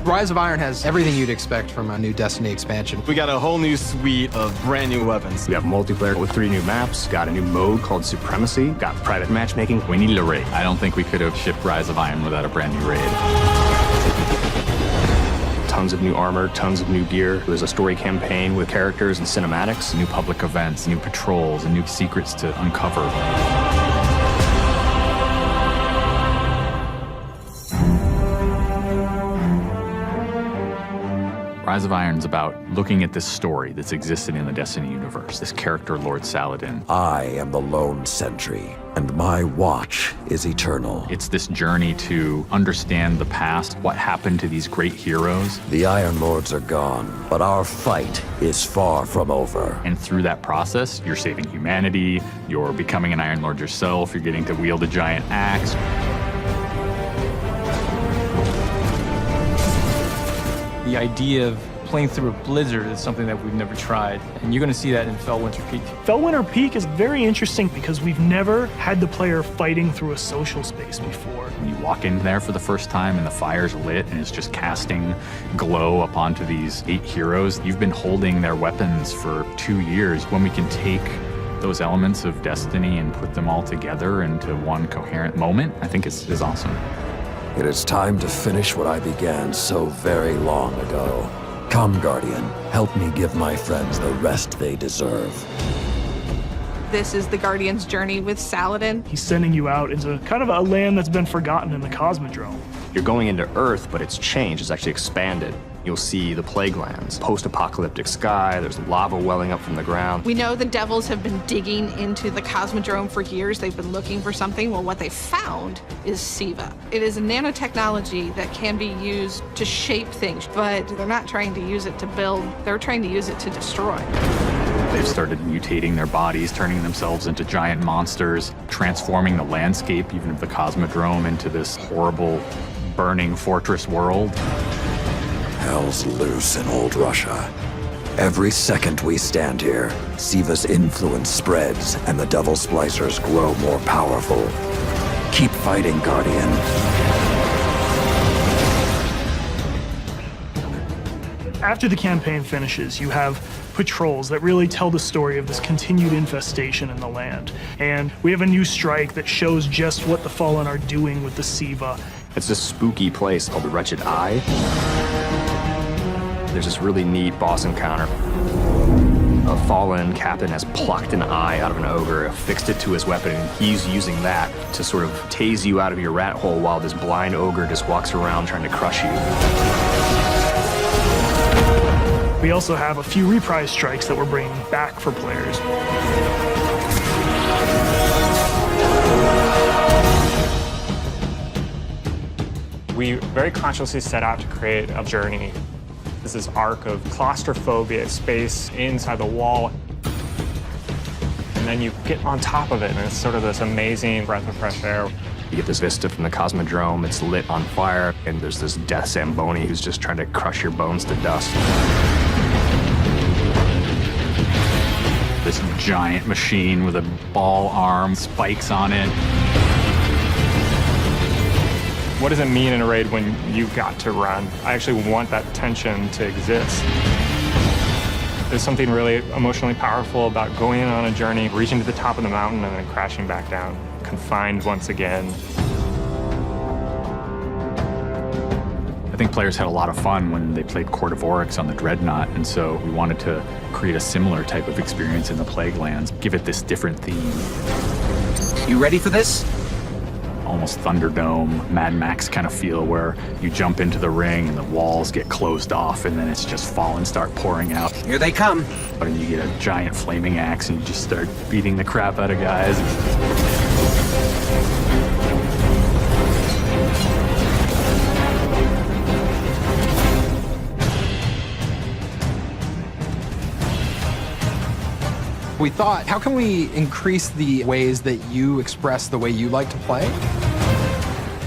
Rise of Iron has everything you'd expect from a new Destiny expansion. We got a whole new suite of brand new weapons. We have multiplayer with 3 new maps, got a new mode called Supremacy, got private matchmaking. We needed a raid. I don't think we could have shipped Rise of Iron without a brand new raid. Tons of new armor, tons of new gear. There's a story campaign with characters and cinematics. New public events, new patrols, and new secrets to uncover. Rise of Iron is about looking at this story that's existed in the Destiny universe, this character, Lord Saladin. I am the lone sentry, and my watch is eternal. It's this journey to understand the past, what happened to these great heroes. The Iron Lords are gone, but our fight is far from over. And through that process, you're saving humanity, you're becoming an Iron Lord yourself, you're getting to wield a giant axe. The idea of playing through a blizzard is something that we've never tried, and you're going to see that in Fellwinter Peak. Fellwinter Peak is very interesting because we've never had the player fighting through a social space before. When you walk in there for the first time and the fire's lit and it's just casting glow up onto these 8 heroes, you've been holding their weapons for 2 years. When we can take those elements of Destiny and put them all together into one coherent moment, I think is awesome. It is time to finish what I began so very long ago. Come, Guardian, help me give my friends the rest they deserve. This is the Guardian's journey with Saladin. He's sending you out into kind of a land that's been forgotten in the Cosmodrome. You're going into Earth, but it's changed, it's actually expanded. You'll see the plague lands, post-apocalyptic sky, there's lava welling up from the ground. We know the Devils have been digging into the Cosmodrome for years. They've been looking for something. Well, what they found is SIVA. It is a nanotechnology that can be used to shape things, but they're not trying to use it to build, they're trying to use it to destroy. They've started mutating their bodies, turning themselves into giant monsters, transforming the landscape, even of the Cosmodrome, into this horrible, burning fortress world. Hell's loose in old Russia. Every second we stand here, SIVA's influence spreads and the Devil Splicers grow more powerful. Keep fighting, Guardian. After the campaign finishes, you have patrols that really tell the story of this continued infestation in the land. And we have a new strike that shows just what the Fallen are doing with the SIVA. It's this spooky place called the Wretched Eye. There's this really neat boss encounter. A fallen captain has plucked an eye out of an ogre, affixed it to his weapon, and he's using that to sort of tase you out of your rat hole while this blind ogre just walks around trying to crush you. We also have a few reprise strikes that we're bringing back for players. We very consciously set out to create a journey. This is arc of claustrophobia, space inside the wall. And then you get on top of it, and it's sort of this amazing breath of fresh air. You get this vista from the Cosmodrome, it's lit on fire, and there's this death Zamboni who's just trying to crush your bones to dust. This giant machine with a ball arm, spikes on it. What does it mean in a raid when you got to run? I actually want that tension to exist. There's something really emotionally powerful about going on a journey, reaching to the top of the mountain, and then crashing back down, confined once again. I think players had a lot of fun when they played Court of Oryx on the Dreadnought, and so we wanted to create a similar type of experience in the Plague Lands, give it this different theme. You ready for this? Almost Thunderdome, Mad Max kind of feel, where you jump into the ring and the walls get closed off and then it's just fallen start pouring out. Here they come. And you get a giant flaming axe and you just start beating the crap out of guys. We thought, how can we increase the ways that you express the way you like to play?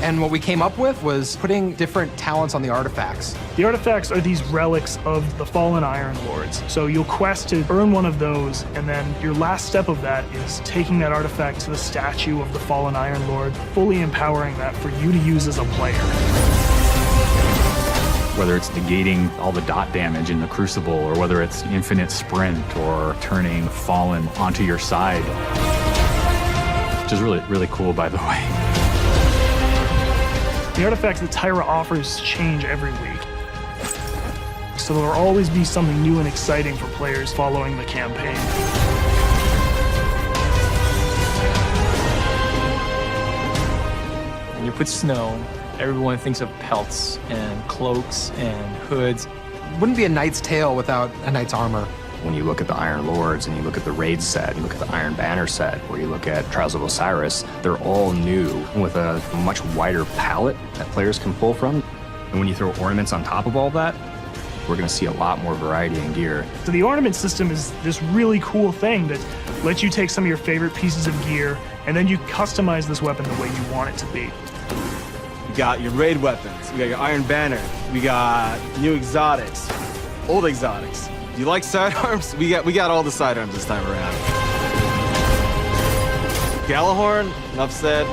And what we came up with was putting different talents on the artifacts. The artifacts are these relics of the fallen Iron Lords. So you'll quest to earn one of those, and then your last step of that is taking that artifact to the statue of the fallen Iron Lord, fully empowering that for you to use as a player. Whether it's negating all the dot damage in the Crucible, or whether it's infinite sprint, or turning Fallen onto your side. Which is really, really cool, by the way. The artifacts that Tyra offers change every week. So there'll always be something new and exciting for players following the campaign. When you put snow, everyone thinks of pelts and cloaks and hoods. Wouldn't be a knight's tale without a knight's armor. When you look at the Iron Lords and you look at the Raid set, you look at the Iron Banner set, or you look at Trials of Osiris, they're all new with a much wider palette that players can pull from. And when you throw ornaments on top of all that, we're going to see a lot more variety in gear. So the ornament system is this really cool thing that lets you take some of your favorite pieces of gear and then you customize this weapon the way you want it to be. You got your raid weapons, we got your Iron Banner, we got new exotics, old exotics. Do you like sidearms? We got all the sidearms this time around. Galahorn, enough said.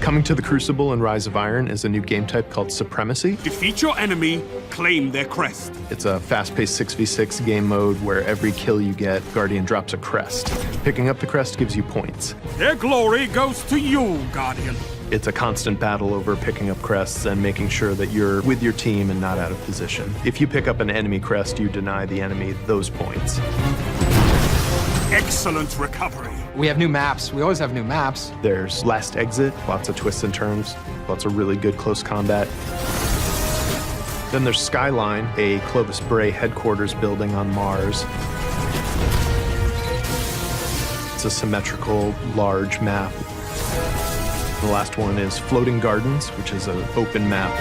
Coming to the Crucible and Rise of Iron is a new game type called Supremacy. Defeat your enemy, claim their crest. It's a fast-paced 6v6 game mode where every kill you get, Guardian drops a crest. Picking up the crest gives you points. Their glory goes to you, Guardian. It's a constant battle over picking up crests and making sure that you're with your team and not out of position. If you pick up an enemy crest, you deny the enemy those points. Excellent recovery. We have new maps. We always have new maps. There's Last Exit, lots of twists and turns, lots of really good close combat. Then there's Skyline, a Clovis Bray headquarters building on Mars. It's a symmetrical, large map. The last one is Floating Gardens, which is an open map.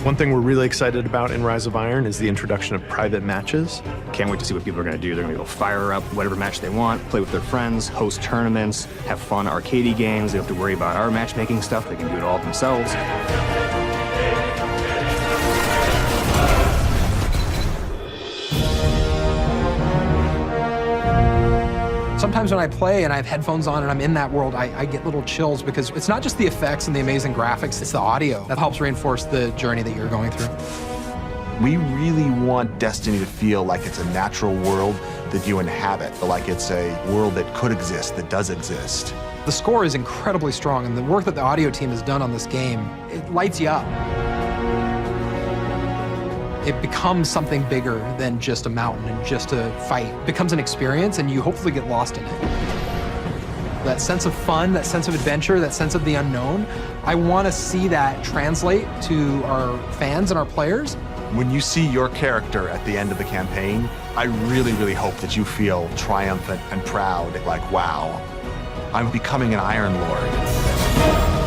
One thing we're really excited about in Rise of Iron is the introduction of private matches. Can't wait to see what people are going to do. They're going to go fire up whatever match they want, play with their friends, host tournaments, have fun arcadey games. They don't have to worry about our matchmaking stuff. They can do it all themselves. Sometimes when I play and I have headphones on and I'm in that world, I get little chills because it's not just the effects and the amazing graphics, it's the audio that helps reinforce the journey that you're going through. We really want Destiny to feel like it's a natural world that you inhabit, like it's a world that could exist, that does exist. The score is incredibly strong, and the work that the audio team has done on this game, it lights you up. It becomes something bigger than just a mountain and just a fight. It becomes an experience, and you hopefully get lost in it. That sense of fun, that sense of adventure, that sense of the unknown, I want to see that translate to our fans and our players. When you see your character at the end of the campaign, I really, really hope that you feel triumphant and proud, like, wow, I'm becoming an Iron Lord.